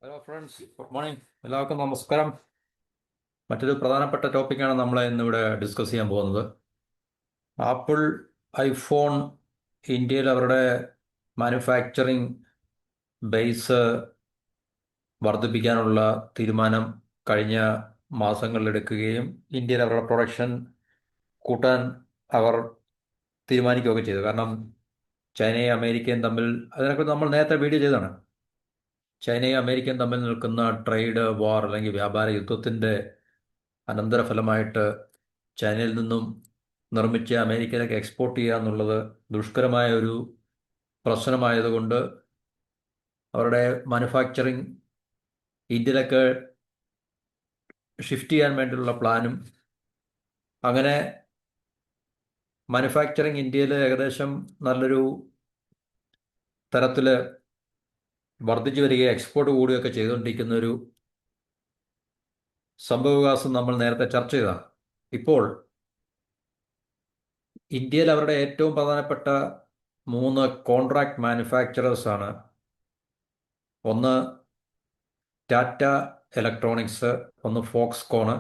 Hello friends, good morning. എല്ലാവർക്കും നമസ്കാരം. മറ്റൊരു പ്രധാനപ്പെട്ട ടോപ്പിക്കാണ് നമ്മൾ ഇന്നിവിടെ ഡിസ്കസ് ചെയ്യാൻ പോകുന്നത്. ആപ്പിൾ ഐഫോൺ ഇന്ത്യയിൽ അവരുടെ മാനുഫാക്ചറിങ് ബേസ് വർദ്ധിപ്പിക്കാനുള്ള തീരുമാനം കഴിഞ്ഞ മാസങ്ങളിൽ എടുക്കുകയും ഇന്ത്യയിൽ അവരുടെ പ്രൊഡക്ഷൻ കൂട്ടാൻ അവർ തീരുമാനിക്കുകയൊക്കെ ചെയ്തു. കാരണം ചൈനയും അമേരിക്കയും തമ്മിൽ അതിനെക്കുറിച്ച് നമ്മൾ നേരത്തെ വീഡിയോ ചെയ്തതാണ്. ചൈനയും അമേരിക്കയും തമ്മിൽ നിൽക്കുന്ന ട്രേഡ് വാർ അല്ലെങ്കിൽ വ്യാപാര യുദ്ധത്തിൻ്റെ അനന്തരഫലമായിട്ട് ചൈനയിൽ നിന്നും നിർമ്മിച്ച് അമേരിക്കയിലേക്ക് എക്സ്പോർട്ട് ചെയ്യുക എന്നുള്ളത് ദുഷ്കരമായ ഒരു പ്രശ്നമായതുകൊണ്ട് അവരുടെ മാനുഫാക്ചറിങ് ഇന്ത്യയിലേക്ക് ഷിഫ്റ്റ് ചെയ്യാൻ വേണ്ടിയുള്ള പ്ലാനും, അങ്ങനെ മാനുഫാക്ചറിങ് ഇന്ത്യയിൽ ഏകദേശം നല്ലൊരു തരത്തിൽ വർദ്ധിച്ചു വരികയും എക്സ്പോർട്ട് കൂടുകയൊക്കെ ചെയ്തുകൊണ്ടിരിക്കുന്ന ഒരു സംഭവവികാസം നമ്മൾ നേരത്തെ ചർച്ച ചെയ്തതാണ്. ഇപ്പോൾ ഇന്ത്യയിൽ അവരുടെ ഏറ്റവും പ്രധാനപ്പെട്ട 3 കോൺട്രാക്ട് മാനുഫാക്ചറേഴ്സാണ്. ഒന്ന് ടാറ്റ ഇലക്ട്രോണിക്സ്, ഒന്ന് ഫോക്സ്കോണ്,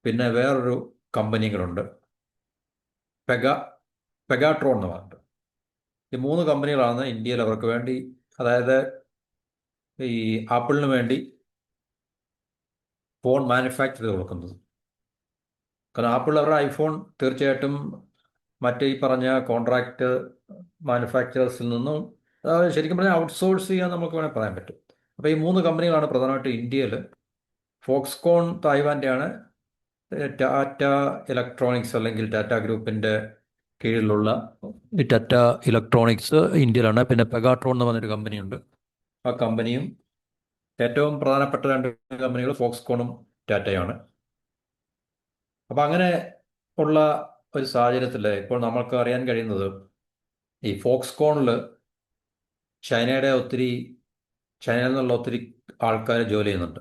പിന്നെ വേറൊരു കമ്പനികളുണ്ട്, പെഗ പെഗാട്രോൺ എന്ന് പറഞ്ഞിട്ട്. ഈ 3 കമ്പനികളാണ് ഇന്ത്യയിൽ അവർക്ക് വേണ്ടി, അതായത് ഈ ആപ്പിളിന് വേണ്ടി ഫോൺ മാനുഫാക്ചർ ചെയ്ത് കൊടുക്കുന്നത്. കാരണം ആപ്പിൾ അവരുടെ ഐഫോൺ തീർച്ചയായിട്ടും മറ്റേ ഈ പറഞ്ഞ കോൺട്രാക്ട് മാനുഫാക്ചറേഴ്സിൽ നിന്നും ശരിക്കും പറഞ്ഞാൽ ഔട്ട്സോഴ്സ് ചെയ്യാൻ നമുക്ക് വേണമെങ്കിൽ പറയാൻ പറ്റും. അപ്പോൾ ഈ 3 കമ്പനികളാണ് പ്രധാനമായിട്ടും ഇന്ത്യയിൽ. ഫോക്സ്കോൺ തായ്വാൻ്റെയാണ്. ടാറ്റ ഇലക്ട്രോണിക്സ് അല്ലെങ്കിൽ ടാറ്റ ഗ്രൂപ്പിൻ്റെ കീഴിലുള്ള ഈ ടാറ്റ ഇലക്ട്രോണിക്സ് ഇന്ത്യയിലാണ്. പിന്നെ പെഗാട്രോൺ എന്ന് പറഞ്ഞൊരു കമ്പനിയുണ്ട്. ആ കമ്പനിയും ഏറ്റവും പ്രധാനപ്പെട്ട 2 കമ്പനികൾ ഫോക്സ്കോണും ടാറ്റയാണ്. അപ്പം അങ്ങനെ ഉള്ള ഒരു സാഹചര്യത്തിൽ ഇപ്പോൾ നമ്മൾക്ക് അറിയാൻ കഴിയുന്നത്, ഈ ഫോക്സ്കോണിൽ ചൈനയിൽ നിന്നുള്ള ഒത്തിരി ആൾക്കാർ ജോലി ചെയ്യുന്നുണ്ട്.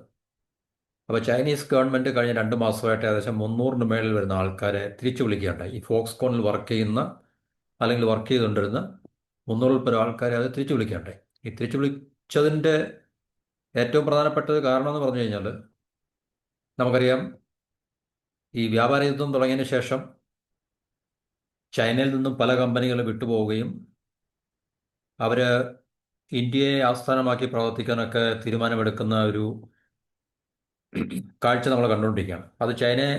അപ്പോൾ ചൈനീസ് ഗവൺമെൻറ് കഴിഞ്ഞ 2 മാസമായിട്ട് ഏകദേശം 300-ന് മേളിൽ വരുന്ന ആൾക്കാരെ തിരിച്ചു വിളിക്കുകയുണ്ടായി. ഈ ഫോക്സ്കോണിൽ വർക്ക് ചെയ്യുന്ന അല്ലെങ്കിൽ വർക്ക് ചെയ്തുകൊണ്ടിരുന്ന 300-ൽ ആൾക്കാരെ അത് തിരിച്ചു വിളിക്കുകയുണ്ടായി. ഈ തിരിച്ചു വിളിച്ചതിൻ്റെ ഏറ്റവും പ്രധാനപ്പെട്ട കാരണം എന്ന് പറഞ്ഞു കഴിഞ്ഞാൽ, നമുക്കറിയാം ഈ വ്യാപാര യുദ്ധം തുടങ്ങിയതിന് ശേഷം ചൈനയിൽ നിന്നും പല കമ്പനികളും വിട്ടുപോവുകയും അവർ ഇന്ത്യയെ ആസ്ഥാനമാക്കി പ്രവർത്തിക്കാനൊക്കെ തീരുമാനമെടുക്കുന്ന ഒരു കാഴ്ച നമ്മൾ കണ്ടുകൊണ്ടിരിക്കുകയാണ്. അത് ചൈനയെ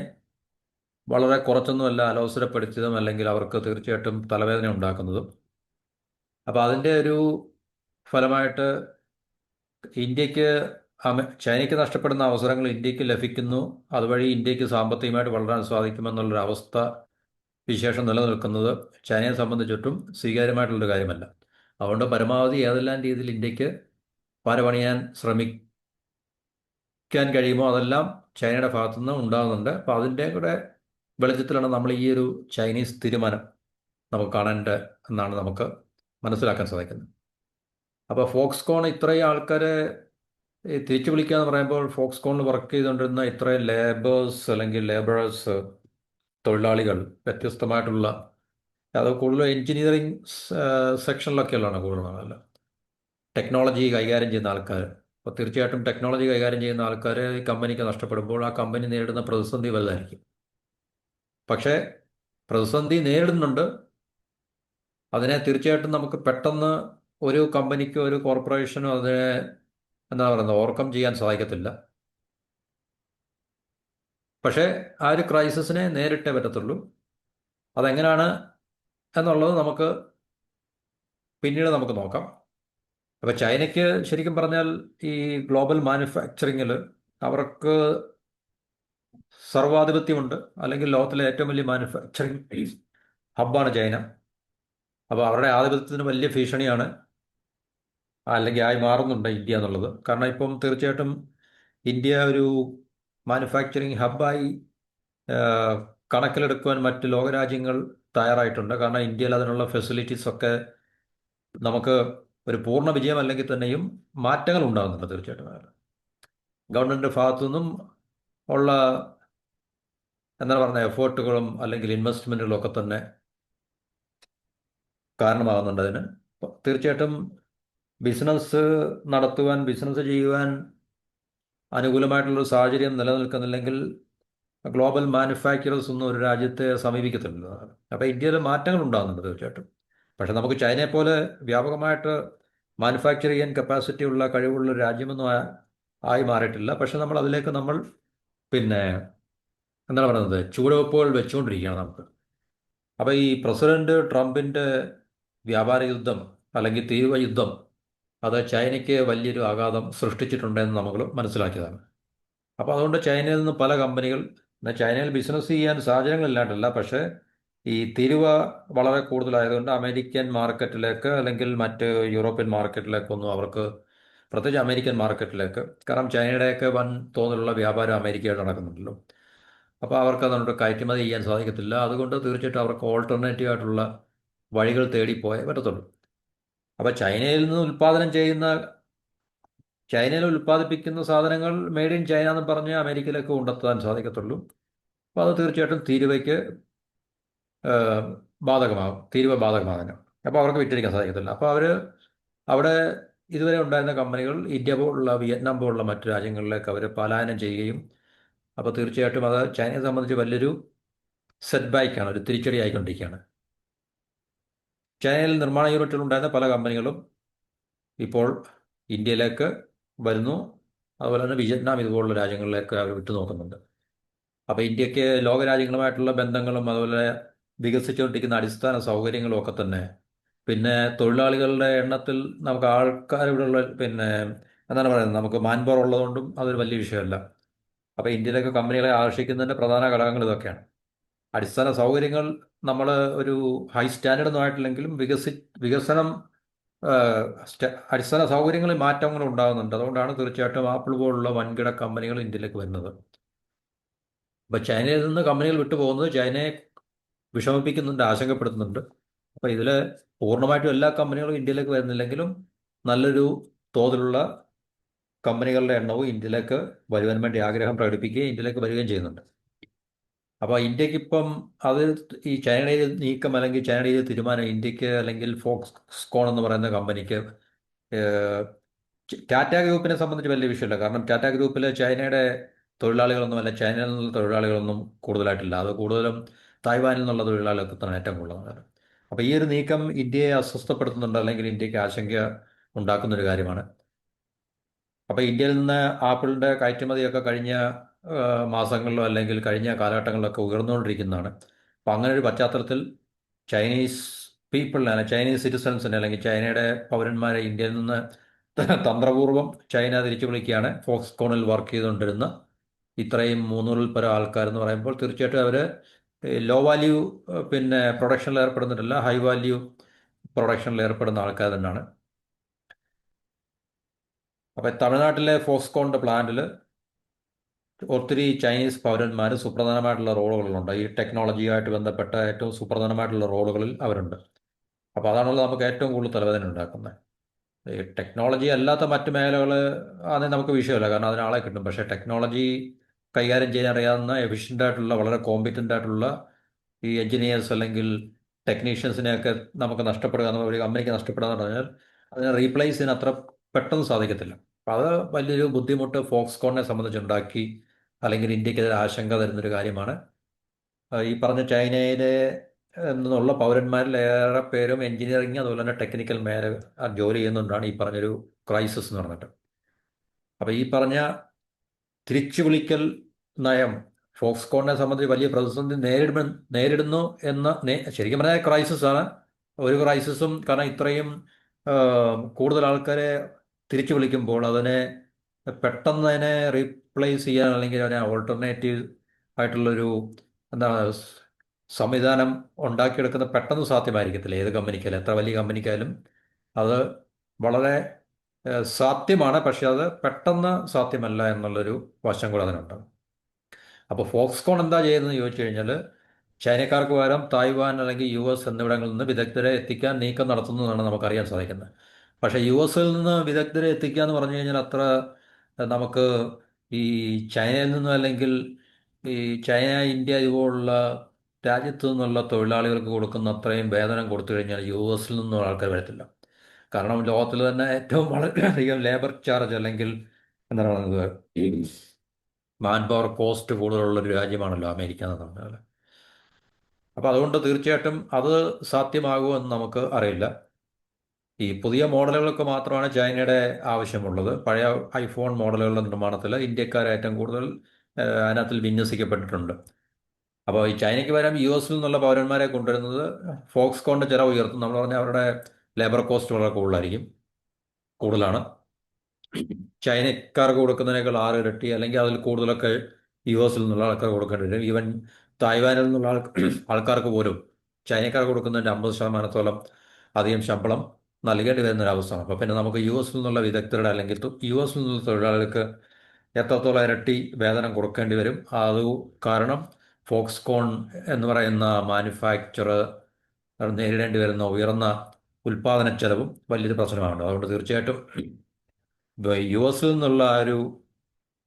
വളരെ കുറച്ചൊന്നുമല്ല അലോസരപ്പെടുത്തിയതും അല്ലെങ്കിൽ അവർക്ക് തീർച്ചയായിട്ടും തലവേദന ഉണ്ടാക്കുന്നതും. അപ്പോൾ അതിൻ്റെ ഒരു ഫലമായിട്ട് ഇന്ത്യക്ക് ചൈനയ്ക്ക് നഷ്ടപ്പെടുന്ന അവസരങ്ങൾ ഇന്ത്യക്ക് ലഭിക്കുന്നു. അതുവഴി ഇന്ത്യക്ക് സാമ്പത്തികമായിട്ട് വളരാൻ സാധിക്കുമെന്നുള്ളൊരു അവസ്ഥ വിശേഷം നിലനിൽക്കുന്നത് ചൈനയെ സംബന്ധിച്ചിട്ടും സ്വീകാര്യമായിട്ടുള്ളൊരു കാര്യമല്ല. അതുകൊണ്ട് പരമാവധി ഏതെല്ലാം രീതിയിൽ ഇന്ത്യക്ക് പാരപണിയാൻ ശ്രമിക്കാൻ കഴിയുമോ അതെല്ലാം ചൈനയുടെ ഭാഗത്തുനിന്ന് ഉണ്ടാകുന്നുണ്ട്. അപ്പോൾ അതിൻ്റെ കൂടെ വെളിച്ചത്തിലാണ് നമ്മൾ ഈ ഒരു ചൈനീസ് തീരുമാനം നമുക്ക് കാണേണ്ടത് എന്നാണ് നമുക്ക് മനസ്സിലാക്കാൻ സാധിക്കുന്നത്. അപ്പോൾ ഫോക്സ്കോൺ ഇത്രയും ആൾക്കാരെ തിരിച്ചു വിളിക്കുക എന്ന് പറയുമ്പോൾ, ഫോക്സ്കോണിൽ വർക്ക് ചെയ്തുകൊണ്ടിരുന്ന ഇത്രയും ലേബറേഴ്സ്, തൊഴിലാളികൾ, വ്യത്യസ്തമായിട്ടുള്ള, അത് കൂടുതലും എൻജിനീയറിങ് സെക്ഷനിലൊക്കെയുള്ളതാണ് കൂടുതലല്ല, ടെക്നോളജി കൈകാര്യം ചെയ്യുന്ന ആൾക്കാർ. അപ്പോൾ തീർച്ചയായിട്ടും ടെക്നോളജി കൈകാര്യം ചെയ്യുന്ന ആൾക്കാർ ഈ കമ്പനിക്ക് നഷ്ടപ്പെടുമ്പോൾ ആ കമ്പനി നേരിടുന്ന പ്രതിസന്ധി വലുതായിരിക്കും. പക്ഷേ പ്രതിസന്ധി നേരിടുന്നുണ്ട്. അതിനെ തീർച്ചയായിട്ടും നമുക്ക് പെട്ടെന്ന് ഒരു കമ്പനിക്കോ ഒരു കോർപ്പറേഷനോ അതിനെ എന്താ പറയുന്നത് ഓവർകം ചെയ്യാൻ സാധിക്കത്തില്ല. പക്ഷേ ആ ഒരു ക്രൈസിസിനെ നേരിട്ടേ പറ്റത്തുള്ളൂ. അതെങ്ങനെയാണ് എന്നുള്ളത് നമുക്ക് പിന്നീട് നമുക്ക് നോക്കാം. അപ്പോൾ ചൈനയ്ക്ക് ശരിക്കും പറഞ്ഞാൽ ഈ ഗ്ലോബൽ മാനുഫാക്ചറിങ്ങിൽ അവർക്ക് സർവാധിപത്യമുണ്ട്. അല്ലെങ്കിൽ ലോകത്തിലെ ഏറ്റവും വലിയ മാനുഫാക്ചറിങ് ഹബ്ബാണ് ചൈന. അപ്പോൾ അവരുടെ ആധിപത്യത്തിന് വലിയ ഭീഷണിയാണ്, അല്ലെങ്കിൽ ആയി മാറുന്നുണ്ട് ഇന്ത്യ എന്നുള്ളത്. കാരണം ഇപ്പം തീർച്ചയായിട്ടും ഇന്ത്യ ഒരു മാനുഫാക്ചറിങ് ഹബ്ബായി കണക്കിലെടുക്കുവാൻ മറ്റ് ലോകരാജ്യങ്ങൾ തയ്യാറായിട്ടുണ്ട്. കാരണം ഇന്ത്യയിൽ അതിനുള്ള ഫെസിലിറ്റീസ് ഒക്കെ നമുക്ക് ഒരു പൂർണ്ണ വിജയം അല്ലെങ്കിൽ തന്നെയും മാറ്റങ്ങൾ ഉണ്ടാകുന്നുണ്ട് തീർച്ചയായിട്ടും. ഗവൺമെൻറ് ഭാഗത്തു നിന്നും ഉള്ള എന്താണ് പറയുന്ന എഫേർട്ടുകളും അല്ലെങ്കിൽ ഇൻവെസ്റ്റ്മെൻറ്റുകളും ഒക്കെ തന്നെ കാരണമാകുന്നുണ്ട് അതിന്. തീർച്ചയായിട്ടും ബിസിനസ് നടത്തുവാൻ, ബിസിനസ് ചെയ്യുവാൻ അനുകൂലമായിട്ടുള്ളൊരു സാഹചര്യം നിലനിൽക്കുന്നില്ലെങ്കിൽ ഗ്ലോബൽ മാനുഫാക്ചറേഴ്സ് ഒന്നും ഒരു രാജ്യത്തെ സമീപിക്കത്തില്ല. അപ്പോൾ ഇന്ത്യയിൽ മാറ്റങ്ങൾ ഉണ്ടാകുന്നുണ്ട് തീർച്ചയായിട്ടും. പക്ഷെ നമുക്ക് ചൈനയെ പോലെ വ്യാപകമായിട്ട് മാനുഫാക്ചർ ചെയ്യാൻ കപ്പാസിറ്റി ഉള്ള കഴിവുള്ള ഒരു രാജ്യമൊന്നും ആയി മാറിയിട്ടില്ല. പക്ഷെ നമ്മൾ പിന്നെ എന്താണ് പറയുന്നത്, ചുവടുവെപ്പുകൾ വെച്ചുകൊണ്ടിരിക്കുകയാണ് നമുക്ക്. അപ്പോൾ ഈ പ്രസിഡന്റ് ട്രംപിൻ്റെ വ്യാപാര യുദ്ധം അല്ലെങ്കിൽ തീരുവ യുദ്ധം അത് ചൈനയ്ക്ക് വലിയൊരു ആഘാതം സൃഷ്ടിച്ചിട്ടുണ്ടെന്ന് നമ്മൾ മനസ്സിലാക്കിയതാണ്. അപ്പോൾ അതുകൊണ്ട് ചൈനയിൽ നിന്ന് പല കമ്പനികൾ, എന്നാൽ ചൈനയിൽ ബിസിനസ് ചെയ്യാൻ സാഹചര്യങ്ങളില്ലാണ്ടല്ല, പക്ഷേ ഈ തീരുവ വളരെ കൂടുതലായതുകൊണ്ട് അമേരിക്കൻ മാർക്കറ്റിലേക്ക് അല്ലെങ്കിൽ മറ്റ് യൂറോപ്യൻ മാർക്കറ്റിലേക്കൊന്നും അവർക്ക്, പ്രത്യേകിച്ച് അമേരിക്കൻ മാർക്കറ്റിലേക്ക്, കാരണം ചൈനയുടെയൊക്കെ വൻ തോതിലുള്ള വ്യാപാരം അമേരിക്കയായിട്ട് നടക്കുന്നുണ്ടല്ലോ. അപ്പോൾ അവർക്ക് അതുകൊണ്ട് കയറ്റുമതി ചെയ്യാൻ സാധിക്കത്തില്ല. അതുകൊണ്ട് തീർച്ചയായിട്ടും അവർക്ക് ഓൾട്ടർനേറ്റീവ് ആയിട്ടുള്ള വഴികൾ തേടിപ്പോയേ പറ്റത്തുള്ളൂ. അപ്പോൾ ചൈനയിൽ ഉൽപ്പാദിപ്പിക്കുന്ന സാധനങ്ങൾ മെയ്ഡ് ഇൻ ചൈന എന്ന് പറഞ്ഞ് അമേരിക്കയിലേക്ക് കൊണ്ടെത്താൻ സാധിക്കത്തുള്ളൂ. അപ്പോൾ അത് തീർച്ചയായിട്ടും തീരുവ ബാധകമാകാനും. അപ്പോൾ അവർക്ക് വിറ്റഴിക്കാൻ സാധിക്കത്തില്ല. അപ്പോൾ അവർ അവിടെ ഇതുവരെ ഉണ്ടായിരുന്ന കമ്പനികൾ ഇന്ത്യ പോലുള്ള, വിയറ്റ്നാം പോലുള്ള മറ്റു രാജ്യങ്ങളിലേക്ക് അവർ പലായനം ചെയ്യുകയും, അപ്പോൾ തീർച്ചയായിട്ടും അത് ചൈനയെ സംബന്ധിച്ച് വലിയൊരു സെറ്റ് ബാക്കാണ്, ഒരു തിരിച്ചടി ആയിക്കൊണ്ടിരിക്കുകയാണ്. ചൈനയിൽ നിർമ്മാണ യൂണിറ്റുകൾ ഉണ്ടായിരുന്ന പല കമ്പനികളും ഇപ്പോൾ ഇന്ത്യയിലേക്ക് വരുന്നു. അതുപോലെ തന്നെ വിയറ്റ്നാം ഇതുപോലുള്ള രാജ്യങ്ങളിലേക്ക് അവർ വിട്ടുനോക്കുന്നുണ്ട്. അപ്പോൾ ഇന്ത്യക്ക് ലോകരാജ്യങ്ങളുമായിട്ടുള്ള ബന്ധങ്ങളും അതുപോലെ വികസിച്ചുകൊണ്ടിരിക്കുന്ന അടിസ്ഥാന സൗകര്യങ്ങളും ഒക്കെ തന്നെ, പിന്നെ തൊഴിലാളികളുടെ എണ്ണത്തിൽ നമുക്ക് ആൾക്കാർ ഇവിടെയുള്ള, പിന്നെ എന്താണ് പറയുന്നത്, നമുക്ക് മാൻ പവർ ഉള്ളതുകൊണ്ടും അതൊരു വലിയ വിഷയമല്ല. അപ്പോൾ ഇന്ത്യയിലേക്ക് കമ്പനികളെ ആകർഷിക്കുന്നതിൻ്റെ പ്രധാന ഘടകങ്ങൾ ഇതൊക്കെയാണ്. അടിസ്ഥാന സൗകര്യങ്ങൾ നമ്മൾ ഒരു ഹൈ സ്റ്റാൻഡേർഡ് ഒന്നും ആയിട്ടില്ലെങ്കിലും വികസനം, അടിസ്ഥാന സൗകര്യങ്ങളിൽ മാറ്റങ്ങൾ ഉണ്ടാകുന്നുണ്ട്. അതുകൊണ്ടാണ് തീർച്ചയായിട്ടും ആപ്പിൾ പോലുള്ള വൻകിട കമ്പനികൾ ഇന്ത്യയിലേക്ക് വരുന്നത്. അപ്പോൾ ചൈനയിൽ നിന്ന് കമ്പനികൾ വിട്ടുപോകുന്നത് ചൈനയെ വിഷമിപ്പിക്കുന്നുണ്ട്, ആശങ്കപ്പെടുത്തുന്നുണ്ട്. അപ്പോൾ ഇതിൽ പൂർണ്ണമായിട്ടും എല്ലാ കമ്പനികളും ഇന്ത്യയിലേക്ക് വരുന്നില്ലെങ്കിലും നല്ലൊരു തോതിലുള്ള കമ്പനികളുടെ എണ്ണവും ഇന്ത്യയിലേക്ക് വരുവാൻ വേണ്ടി ആഗ്രഹം പ്രകടിപ്പിക്കുകയും ഇന്ത്യയിലേക്ക് വരികയും ചെയ്യുന്നുണ്ട്. അപ്പോൾ ഇന്ത്യക്കിപ്പം അത് ഈ ചൈനയുടെ നീക്കം അല്ലെങ്കിൽ ചൈനയുടെ തീരുമാനം ഇന്ത്യക്ക്, അല്ലെങ്കിൽ ഫോക്സ്കോൺ എന്ന് പറയുന്ന കമ്പനിക്ക്, ടാറ്റ ഗ്രൂപ്പിനെ സംബന്ധിച്ച് വലിയ വിഷയമല്ല. കാരണം ടാറ്റ ഗ്രൂപ്പിൽ ചൈനയുടെ തൊഴിലാളികളൊന്നും, അല്ല ചൈനയിൽ നിന്നുള്ള തൊഴിലാളികളൊന്നും കൂടുതലായിട്ടില്ല. അത് കൂടുതലും തായ്വാനിൽ നിന്നുള്ള തൊഴിലാളികൾക്ക് തന്നെ ഏറ്റവും കൂടുതലാണ്. അപ്പോൾ ഈ ഒരു നീക്കം ഇന്ത്യയെ അസ്വസ്ഥപ്പെടുത്തുന്നുണ്ട്, അല്ലെങ്കിൽ ഇന്ത്യക്ക് ആശങ്ക ഉണ്ടാക്കുന്നൊരു കാര്യമാണ്. അപ്പോൾ ഇന്ത്യയിൽ നിന്ന് ആപ്പിളിൻ്റെ കയറ്റുമതിയൊക്കെ കഴിഞ്ഞ മാസങ്ങളിലോ അല്ലെങ്കിൽ കഴിഞ്ഞ കാലഘട്ടങ്ങളിലൊക്കെ ഉയർന്നുകൊണ്ടിരിക്കുന്നതാണ്. അപ്പം അങ്ങനെ ഒരു പശ്ചാത്തലത്തിൽ ചൈനീസ് പീപ്പിളിനെ, ചൈനീസ് സിറ്റിസൺസിനെ അല്ലെങ്കിൽ ചൈനയുടെ പൗരന്മാരെ ഇന്ത്യയിൽ നിന്ന് തന്ത്രപൂർവ്വം ചൈന തിരിച്ചു വിളിക്കുകയാണ്. ഫോക്സ്കോണിൽ വർക്ക് ചെയ്തുകൊണ്ടിരുന്ന ഇത്രയും 300-ൽ പരം ആൾക്കാരെന്ന് പറയുമ്പോൾ തീർച്ചയായിട്ടും അവർ ലോ വാല്യൂ പിന്നെ പ്രൊഡക്ഷനിൽ ഏർപ്പെടുന്നിട്ടില്ല, ഹൈ വാല്യൂ പ്രൊഡക്ഷനിൽ ഏർപ്പെടുന്ന ആൾക്കാർ തന്നെയാണ്. അപ്പോൾ തമിഴ്നാട്ടിലെ ഫോക്സ്കോണിൻ്റെ പ്ലാന്റിൽ ഒത്തിരി ചൈനീസ് പൗരന്മാർ സുപ്രധാനമായിട്ടുള്ള റോളുകളുണ്ട്. ഈ ടെക്നോളജിയുമായിട്ട് ബന്ധപ്പെട്ട ഏറ്റവും സുപ്രധാനമായിട്ടുള്ള റോളുകളിൽ അവരുണ്ട്. അപ്പോൾ അതാണല്ലോ നമുക്ക് ഏറ്റവും കൂടുതൽ തലവേദന ഉണ്ടാക്കുന്നത്. ഈ ടെക്നോളജി അല്ലാത്ത മറ്റ് മേഖലകൾ ആണെങ്കിൽ നമുക്ക് വിഷയമല്ല, കാരണം അതിനാളെ കിട്ടും. പക്ഷേ ടെക്നോളജി കൈകാര്യം ചെയ്യാൻ അറിയാവുന്ന എഫിഷ്യൻ്റ് ആയിട്ടുള്ള, വളരെ കോമ്പിറ്റൻ്റ് ആയിട്ടുള്ള ഈ എഞ്ചിനീയേഴ്സ് അല്ലെങ്കിൽ ടെക്നീഷ്യൻസിനെയൊക്കെ നമുക്ക് നഷ്ടപ്പെടുക, ഒരു കമ്പനിക്ക് നഷ്ടപ്പെടുക എന്ന് പറഞ്ഞാൽ അതിനെ റീപ്ലേസ് ചെയ്യാൻ അത്ര പെട്ടെന്ന് സാധിക്കത്തില്ല. അപ്പോൾ അത് വലിയൊരു ബുദ്ധിമുട്ട് ഫോക്സ്കോണിനെ സംബന്ധിച്ചുണ്ടാക്കി, അല്ലെങ്കിൽ ഇന്ത്യക്കെതിരെ ആശങ്ക തരുന്നൊരു കാര്യമാണ്. ഈ പറഞ്ഞ ചൈനയിലെ നിന്നുള്ള പൗരന്മാരിൽ ഏറെ പേരും എഞ്ചിനീയറിങ് അതുപോലെ തന്നെ ടെക്നിക്കൽ ജോലി ചെയ്യുന്നതുകൊണ്ടാണ് ഈ പറഞ്ഞൊരു ക്രൈസിസ് എന്ന് പറഞ്ഞിട്ട്. അപ്പോൾ ഈ പറഞ്ഞ തിരിച്ചു വിളിക്കൽ നയം ഫോക്സ്കോണിനെ സംബന്ധിച്ച് വലിയ പ്രതിസന്ധി നേരിടുന്നു ശരിക്കും പറഞ്ഞാൽ ക്രൈസിസ് ആണ്. ഒരു ക്രൈസിസും, കാരണം ഇത്രയും കൂടുതൽ ആൾക്കാരെ തിരിച്ചു വിളിക്കുമ്പോൾ പെട്ടെന്ന് അതിനെ റീപ്ലേസ് ചെയ്യാൻ, അല്ലെങ്കിൽ അതിനെ ഓൾട്ടർനേറ്റീവ് ആയിട്ടുള്ളൊരു എന്താണ് സംവിധാനം ഉണ്ടാക്കിയെടുക്കുന്ന പെട്ടെന്ന് സാധ്യമായിരിക്കത്തില്ല. ഏത് കമ്പനിക്കായാലും, എത്ര വലിയ കമ്പനിക്കായാലും അത് വളരെ സാധ്യമാണ്, പക്ഷെ അത് പെട്ടെന്ന് സാധ്യമല്ല എന്നുള്ളൊരു വശം കൂടെ അതിനുണ്ട്. അപ്പോൾ ഫോക്സ്കോൺ എന്താ ചെയ്യുന്നതെന്ന് ചോദിച്ചു കഴിഞ്ഞാൽ, ചൈനക്കാർക്ക് പകരം തായ്വാൻ അല്ലെങ്കിൽ US എന്നിവിടങ്ങളിൽ നിന്ന് വിദഗ്ധരെ എത്തിക്കാൻ നീക്കം നടത്തുന്നതാണ് നമുക്കറിയാൻ സാധിക്കുന്നത്. പക്ഷേ US-ൽ നിന്ന് വിദഗ്ധരെ എത്തിക്കുക എന്ന് പറഞ്ഞു കഴിഞ്ഞാൽ അത്ര നമുക്ക് ഈ ചൈനയിൽ നിന്നും, അല്ലെങ്കിൽ ഈ ചൈന, ഇന്ത്യ ഇതുപോലുള്ള രാജ്യത്തു നിന്നുള്ള തൊഴിലാളികൾക്ക് കൊടുക്കുന്ന അത്രയും വേതനം കൊടുത്തു കഴിഞ്ഞാൽ US-ൽ നിന്നും ആൾക്കാർ വരത്തില്ല. കാരണം ലോകത്തിൽ തന്നെ ഏറ്റവും വളരെയധികം ലേബർ ചാർജ് അല്ലെങ്കിൽ എന്താണ് പറയുന്നത്, ഈ മാൻ പവർ കോസ്റ്റ് കൂടുതലുള്ള ഒരു രാജ്യമാണല്ലോ അമേരിക്ക എന്ന് പറഞ്ഞാൽ. അപ്പോൾ അതുകൊണ്ട് തീർച്ചയായിട്ടും അത് സാധ്യമാകുമെന്ന് നമുക്ക് അറിയില്ല. ഈ പുതിയ മോഡലുകൾക്ക് മാത്രമാണ് ചൈനയുടെ ആവശ്യമുള്ളത്. പഴയ ഐഫോൺ മോഡലുകളുടെ നിർമ്മാണത്തിൽ ഇന്ത്യക്കാർ ഏറ്റവും കൂടുതൽ അതിനകത്തിൽ വിന്യസിക്കപ്പെട്ടിട്ടുണ്ട്. അപ്പോൾ ഈ ചൈനയ്ക്ക് പകരം യു എസിൽ നിന്നുള്ള പൗരന്മാരെ കൊണ്ടുവരുന്നത് ഫോക്സ്കോണിന്റെ ചിലവ് ഉയർത്തും. നമ്മൾ പറഞ്ഞാൽ അവരുടെ ലേബർ കോസ്റ്റ് വളരെ കൂടുതലാണ്. ചൈനക്കാർക്ക് കൊടുക്കുന്നതിനേക്കാൾ 6 ഇരട്ടി അല്ലെങ്കിൽ അതിൽ കൂടുതലൊക്കെ യു എസിൽ നിന്നുള്ള ആൾക്കാർ കൊടുക്കേണ്ടി വരും. ഈവൻ തായ്വാനിൽ നിന്നുള്ള ആൾക്കാർക്ക് പോലും ചൈനക്കാർക്ക് കൊടുക്കുന്നതിൻ്റെ 50% അധികം ശമ്പളം നൽകേണ്ടി വരുന്ന ഒരവസ്ഥയാണ്. അപ്പോൾ പിന്നെ നമുക്ക് യു എസിൽ നിന്നുള്ള വിദഗ്ധരുടെ അല്ലെങ്കിൽ യു എസിൽ നിന്നുള്ള തൊഴിലാളികൾക്ക് എത്രത്തോളം ഇരട്ടി വേതനം കൊടുക്കേണ്ടി വരും. അത് കാരണം ഫോക്സ്കോൺ എന്ന് പറയുന്ന മാനുഫാക്ചർ നേരിടേണ്ടി വരുന്ന ഉയർന്ന ഉൽപാദന ചെലവും വലിയൊരു പ്രശ്നമാണ്. അതുകൊണ്ട് തീർച്ചയായിട്ടും യു എസിൽ നിന്നുള്ള ഒരു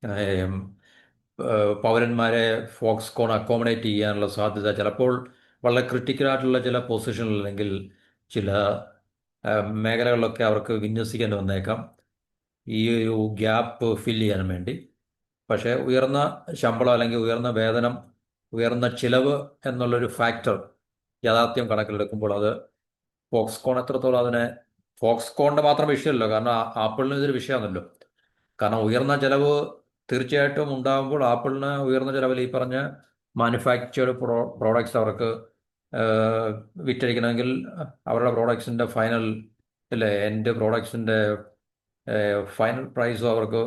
ഏം, പൗരന്മാരെ ഫോക്സ്കോൺ അക്കോമഡേറ്റ് ചെയ്യാനുള്ള സാധ്യത ചിലപ്പോൾ വളരെ ക്രിട്ടിക്കലായിട്ടുള്ള ചില പൊസിഷനിൽ അല്ലെങ്കിൽ ചില മേഖലകളിലൊക്കെ അവർക്ക് വിന്യസിക്കേണ്ടി വന്നേക്കാം ഈ ഒരു ഗ്യാപ്പ് ഫില്ല് ചെയ്യാൻ വേണ്ടി. പക്ഷേ ഉയർന്ന ശമ്പളം അല്ലെങ്കിൽ ഉയർന്ന വേതനം, ഉയർന്ന ചിലവ് എന്നുള്ളൊരു ഫാക്ടർ യാഥാർത്ഥ്യം കണക്കിലെടുക്കുമ്പോൾ അത് ഫോക്സ്കോൺ എത്രത്തോളം അതിനെ, ഫോക്സ്കോണിന്റെ മാത്രം വിഷയമല്ലോ, കാരണം ആപ്പിളിന് ഇതൊരു വിഷയമാണല്ലോ. കാരണം ഉയർന്ന ചിലവ് തീർച്ചയായിട്ടും ഉണ്ടാകുമ്പോൾ ആപ്പിളിന് ഉയർന്ന ചിലവിൽ ഈ പറഞ്ഞ മാനുഫാക്ചേർഡ് പ്രോഡക്ട്സ് അവർക്ക് വിറ്റഴിക്കണമെങ്കിൽ അവരുടെ പ്രോഡക്ട്സിൻ്റെ ഫൈനൽ അല്ലേ എൻഡ് പ്രോഡക്ട്സിൻ്റെ ഫൈനൽ പ്രൈസും അവർക്ക്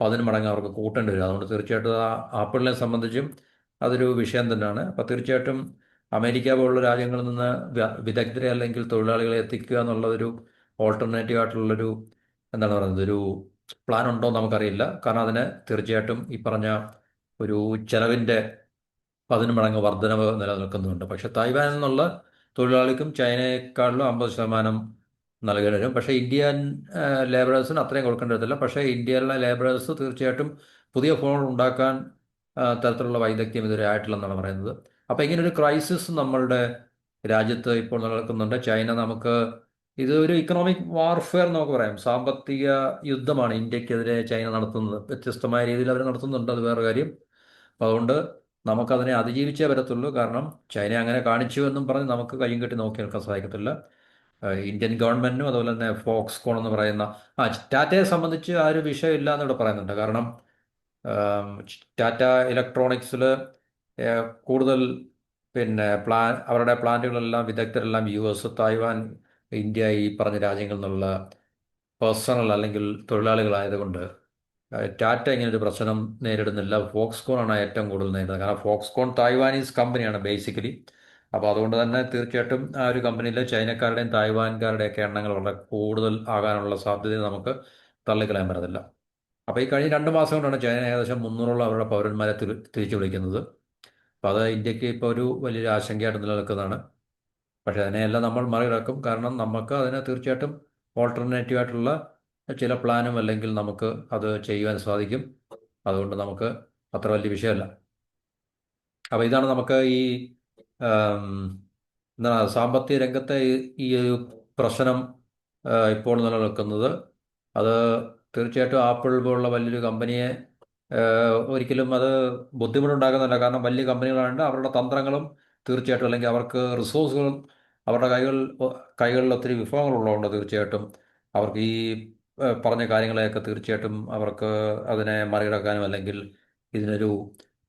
10 മടങ്ങ് അവർക്ക് കൂട്ടേണ്ടി വരും. അതുകൊണ്ട് തീർച്ചയായിട്ടും ആപ്പിളിനെ സംബന്ധിച്ചും അതൊരു വിഷയം തന്നെയാണ്. അപ്പോൾ തീർച്ചയായിട്ടും അമേരിക്ക പോലുള്ള രാജ്യങ്ങളിൽ നിന്ന് വിദഗ്ധരെ അല്ലെങ്കിൽ തൊഴിലാളികളെ എത്തിക്കുക എന്നുള്ളതൊരു ഓൾട്ടർനേറ്റീവ് ആയിട്ടുള്ളൊരു എന്താണ് പറയുന്നത് ഒരു പ്ലാൻ ഉണ്ടോ എന്ന് നമുക്കറിയില്ല. കാരണം അതിന് തീർച്ചയായിട്ടും ഈ പറഞ്ഞ ഒരു ചെലവിൻ്റെ 10 മടങ്ങ് വർധനവ് നിലനിൽക്കുന്നുണ്ട്. പക്ഷെ തായ്വാനിൽ നിന്നുള്ള തൊഴിലാളിക്കും ചൈനയെക്കാളിലും 50% നൽകേണ്ടി വരും. പക്ഷേ ഇന്ത്യൻ ലേബറേഴ്സിന് അത്രയും കൊടുക്കേണ്ടി വരത്തില്ല. പക്ഷേ ഇന്ത്യയിലെ ലേബറേഴ്സ് തീർച്ചയായിട്ടും പുതിയ ഫോൺ ഉണ്ടാക്കാൻ തരത്തിലുള്ള വൈദഗ്ധ്യം ഇതുവരെ ആയിട്ടില്ലെന്നാണ് പറയുന്നത്. അപ്പോൾ ഇങ്ങനൊരു ക്രൈസിസ് നമ്മളുടെ രാജ്യത്ത് ഇപ്പോൾ നിലനിൽക്കുന്നുണ്ട്. ചൈന നമുക്ക് ഇതൊരു ഇക്കണോമിക് വാർഫെയർ നമുക്ക് പറയാം. സാമ്പത്തിക യുദ്ധമാണ് ഇന്ത്യക്കെതിരെ ചൈന നടത്തുന്നത്. വ്യത്യസ്തമായ രീതിയിൽ അവർ നടത്തുന്നുണ്ട്, അത് വേറെ കാര്യം. അപ്പോൾ അതുകൊണ്ട് നമുക്കതിനെ അതിജീവിച്ചേ വരത്തുള്ളൂ. കാരണം ചൈന അങ്ങനെ കാണിച്ചു എന്നും പറഞ്ഞ് നമുക്ക് കയ്യും കെട്ടി നോക്കി നിൽക്കാൻ സാധിക്കത്തില്ല. ഇന്ത്യൻ ഗവൺമെന്റിനും അതുപോലെ തന്നെ ഫോക്സ്കോൺ എന്ന് പറയുന്ന ടാറ്റയെ സംബന്ധിച്ച് ആ ഒരു വിഷയമില്ല എന്നിവിടെ പറയുന്നുണ്ട്. കാരണം ടാറ്റ ഇലക്ട്രോണിക്സിൽ കൂടുതൽ പിന്നെ അവരുടെ പ്ലാന്റുകളെല്ലാം വിദഗ്ധരെല്ലാം യു എസ്, തായ്വാൻ, ഇന്ത്യ ഈ പറഞ്ഞ രാജ്യങ്ങളിൽ നിന്നുള്ള പേഴ്സണൽ അല്ലെങ്കിൽ തൊഴിലാളികളായതുകൊണ്ട് ടാറ്റ ഇങ്ങനെ ഒരു പ്രശ്നം നേരിടുന്നില്ല. ഫോക്സ്കോൺ ആണ് ഏറ്റവും കൂടുതൽ നേരിടുന്നത്. കാരണം ഫോക്സ്കോൺ തായ്വാനീസ് കമ്പനിയാണ് ബേസിക്കലി. അപ്പോൾ അതുകൊണ്ട് തന്നെ തീർച്ചയായിട്ടും ആ ഒരു കമ്പനിയിൽ ചൈനക്കാരുടെയും തായ്വാൻകാരുടെയൊക്കെ എണ്ണങ്ങൾ വളരെ കൂടുതൽ ആകാനുള്ള സാധ്യത നമുക്ക് തള്ളിക്കളയാൻ പറ്റത്തില്ല. അപ്പോൾ ഈ കഴിഞ്ഞ 2 മാസം കൊണ്ടാണ് ചൈന ഏകദേശം 300ഓളം അവരുടെ പൗരന്മാരെ തിരിച്ചു വിളിക്കുന്നത്. അപ്പോൾ അത് ഇന്ത്യക്ക് ഇപ്പോൾ ഒരു വലിയൊരു ആശങ്കയായിട്ട് നിലനിൽക്കുന്നതാണ്. പക്ഷേ അതിനെയെല്ലാം നമ്മൾ മറികടക്കും. കാരണം നമുക്ക് അതിന് തീർച്ചയായിട്ടും ഓൾട്ടർനേറ്റീവ് ആയിട്ടുള്ള ചില പ്ലാനും അല്ലെങ്കിൽ നമുക്ക് അത് ചെയ്യുവാൻ സാധിക്കും. അതുകൊണ്ട് നമുക്ക് അത്ര വലിയ വിഷയമല്ല. അപ്പോൾ ഇതാണ് നമുക്ക് ഈ ആം, എന്താണ് സാമ്പത്തിക രംഗത്തെ ഈ ഒരു പ്രശ്നം ഇപ്പോൾ നിലനിൽക്കുന്നത്. അത് തീർച്ചയായിട്ടും ആപ്പിൾ പോലുള്ള വലിയൊരു കമ്പനിയെ ഒരിക്കലും അത് ബുദ്ധിമുട്ടുണ്ടാക്കുന്നില്ല. കാരണം വലിയ കമ്പനികളാണ്, അവരുടെ തന്ത്രങ്ങളും തീർച്ചയായിട്ടും അല്ലെങ്കിൽ അവർക്ക് റിസോഴ്സുകളും അവരുടെ കൈകളിൽ ഒത്തിരി വിഭവങ്ങളുള്ളതുകൊണ്ട് തീർച്ചയായിട്ടും അവർക്ക് ഈ പറഞ്ഞ കാര്യങ്ങളെയൊക്കെ തീർച്ചയായിട്ടും അവർക്ക് അതിനെ മറികടക്കാനും അല്ലെങ്കിൽ ഇതിനൊരു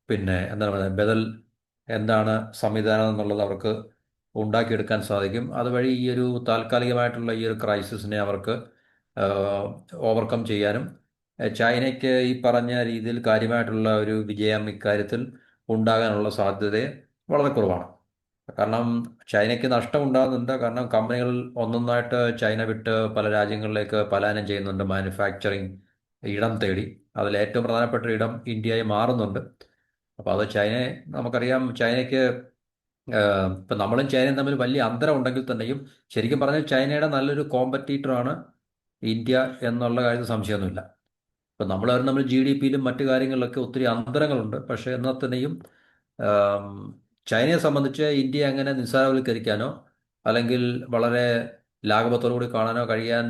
പിന്നെ എന്താണ് പറയുക ബദൽ എന്താണ് സംവിധാനം എന്നുള്ളത് അവർക്ക് ഉണ്ടാക്കിയെടുക്കാൻ സാധിക്കും. അതുവഴി ഈ ഒരു താൽക്കാലികമായിട്ടുള്ള ഈ ഒരു ക്രൈസിസിനെ അവർക്ക് ഓവർകം ചെയ്യാനും ചൈനയ്ക്ക് ഈ പറഞ്ഞ രീതിയിൽ കാര്യമായിട്ടുള്ള ഒരു വിജയം ഇക്കാര്യത്തിൽ ഉണ്ടാകാനുള്ള സാധ്യത വളരെ കുറവാണ്. കാരണം ചൈനയ്ക്ക് നഷ്ടം ഉണ്ടാകുന്നുണ്ട്. കാരണം കമ്പനികൾ ഒന്നൊന്നായിട്ട് ചൈന വിട്ട് പല രാജ്യങ്ങളിലേക്ക് പലായനം ചെയ്യുന്നുണ്ട്, മാനുഫാക്ചറിങ് ഇടം തേടി. അതിൽ ഏറ്റവും പ്രധാനപ്പെട്ട ഒരു ഇടം ഇന്ത്യയായി മാറുന്നുണ്ട്. അപ്പോൾ അത് നമുക്കറിയാം ചൈനയ്ക്ക് ഇപ്പം നമ്മളും ചൈനയും തമ്മിൽ വലിയ അന്തരം ഉണ്ടെങ്കിൽ തന്നെയും ശരിക്കും പറഞ്ഞാൽ ചൈനയുടെ നല്ലൊരു കോമ്പറ്റീറ്ററാണ് ഇന്ത്യ എന്നുള്ള കാര്യത്തിൽ സംശയമൊന്നുമില്ല. ഇപ്പം നമ്മൾ ജി ഡി പിയിലും മറ്റു കാര്യങ്ങളിലൊക്കെ ഒത്തിരി അന്തരങ്ങളുണ്ട്. പക്ഷേ എന്നാൽ തന്നെയും ചൈനയെ സംബന്ധിച്ച് ഇന്ത്യയെ അങ്ങനെ നിസ്സാരവൽക്കരിക്കാനോ അല്ലെങ്കിൽ വളരെ ലാഘവത്തോടു കൂടി കാണാനോ കഴിയാൻ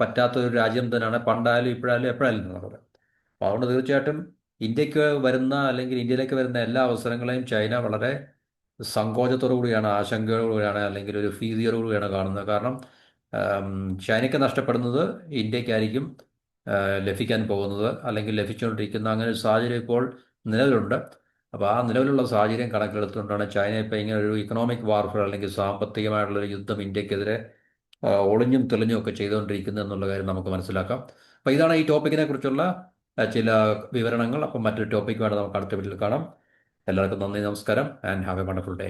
പറ്റാത്ത ഒരു രാജ്യം തന്നെയാണ് പണ്ടായാലും ഇപ്പോഴായാലും എപ്പോഴായാലും എന്നുള്ളത്. അപ്പോൾ അതുകൊണ്ട് തീർച്ചയായിട്ടും ഇന്ത്യക്ക് വരുന്ന അല്ലെങ്കിൽ ഇന്ത്യയിലേക്ക് വരുന്ന എല്ലാ അവസരങ്ങളെയും ചൈന വളരെ സങ്കോചത്തോടു കൂടിയാണ്, ആശങ്കയോടുകൂടിയാണ്, അല്ലെങ്കിൽ ഒരു ഭീതിയോടുകൂടിയാണ് കാണുന്നത്. കാരണം ആം, ചൈനയ്ക്ക് നഷ്ടപ്പെടുന്നത് ഇന്ത്യക്കായിരിക്കും ലഭിക്കാൻ പോകുന്നത്, അല്ലെങ്കിൽ ലഭിച്ചുകൊണ്ടിരിക്കുന്ന അങ്ങനെ ഒരു സാഹചര്യം ഇപ്പോൾ നിലവിലുണ്ട്. അപ്പോൾ ആ നിലവിലുള്ള സാഹചര്യം കണക്കിലെടുത്തുകൊണ്ടാണ് ചൈന ഇപ്പോൾ ഇങ്ങനെ ഒരു ഇക്കണോമിക് വാർഫെയർ അല്ലെങ്കിൽ സാമ്പത്തികമായിട്ടുള്ളൊരു യുദ്ധം ഇന്ത്യക്കെതിരെ ഒളിഞ്ഞും തെളിഞ്ഞും ഒക്കെ ചെയ്തുകൊണ്ടിരിക്കുന്നത് എന്നുള്ള കാര്യം നമുക്ക് മനസ്സിലാക്കാം. അപ്പോൾ ഇതാണ് ഈ ടോപ്പിക്കിനെ കുറിച്ചുള്ള ചില വിവരണങ്ങൾ. അപ്പം മറ്റൊരു ടോപ്പിക്കുമായിട്ട് നമുക്ക് അടുത്ത വീട്ടിൽ കാണാം. എല്ലാവർക്കും നന്ദി, നമസ്കാരം, and have A wonderful day.